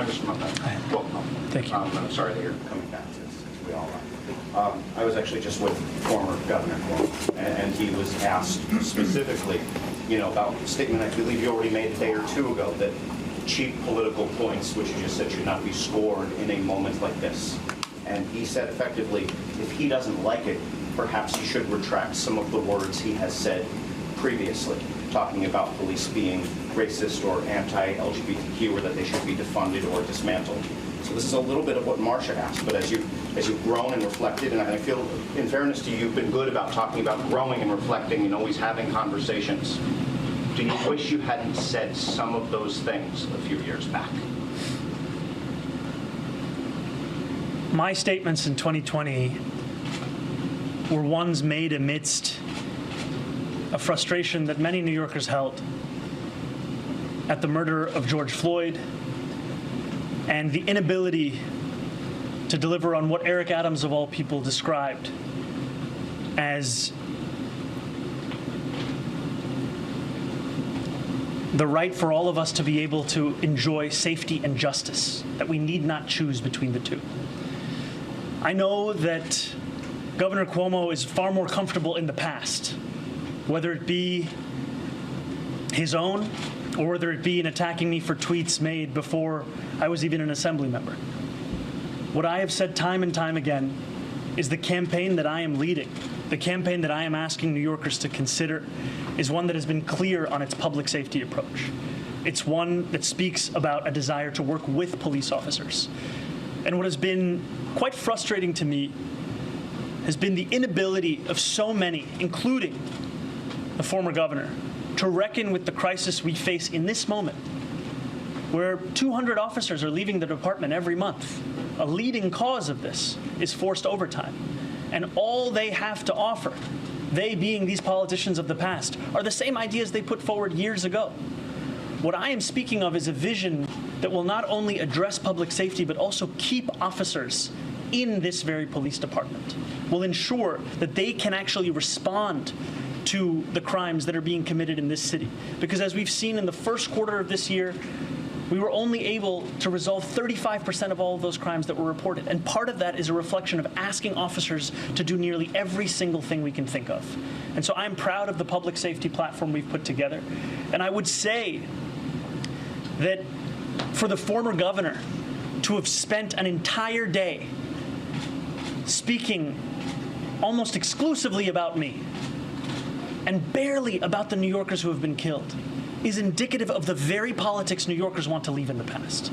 Mr. Mamdani. Well, Thank you. I'm sorry that you're coming back to this, as we all are. I was actually just with former Governor Cuomo, and he was asked specifically, about a statement I believe you already made a day or two ago, that cheap political points, which you just said should not be scored in a moment like this. And he said effectively, if he doesn't like it, perhaps he should retract some of the words he has said previously, talking about police being racist or anti-LGBTQ, or that they should be defunded or dismantled. So this is a little bit of what Marcia asked, but as you've grown and reflected, and I feel, in fairness to you, you've been good about talking about growing and reflecting and always having conversations. Do you wish you hadn't said some of those things a few years back? My statements in 2020 were ones made amidst a frustration that many New Yorkers held at the murder of George Floyd and the inability to deliver on what Eric Adams, of all people, described as the right for all of us to be able to enjoy safety and justice, that we need not choose between the two. I know that Governor Cuomo is far more comfortable in the past, whether it be his own or whether it be in attacking me for tweets made before I was even an Assembly member. What I have said time and time again is the campaign that I am leading, the campaign that I am asking New Yorkers to consider, is one that has been clear on its public safety approach. It's one that speaks about a desire to work with police officers. And what has been quite frustrating to me has been the inability of so many, including the former governor, to reckon with the crisis we face in this moment, where 200 officers are leaving the department every month. A leading cause of this is forced overtime. And all they have to offer, they being these politicians of the past, are the same ideas they put forward years ago. What I am speaking of is a vision that will not only address public safety, but also keep officers in this very police department, will ensure that they can actually respond to the crimes that are being committed in this city. Because as we've seen in the first quarter of this year, we were only able to resolve 35% of all of those crimes that were reported. And part of that is a reflection of asking officers to do nearly every single thing we can think of. And so I'm proud of the public safety platform we've put together. And I would say that for the former governor to have spent an entire day speaking almost exclusively about me and barely about the New Yorkers who have been killed is indicative of the very politics New Yorkers want to leave in the past.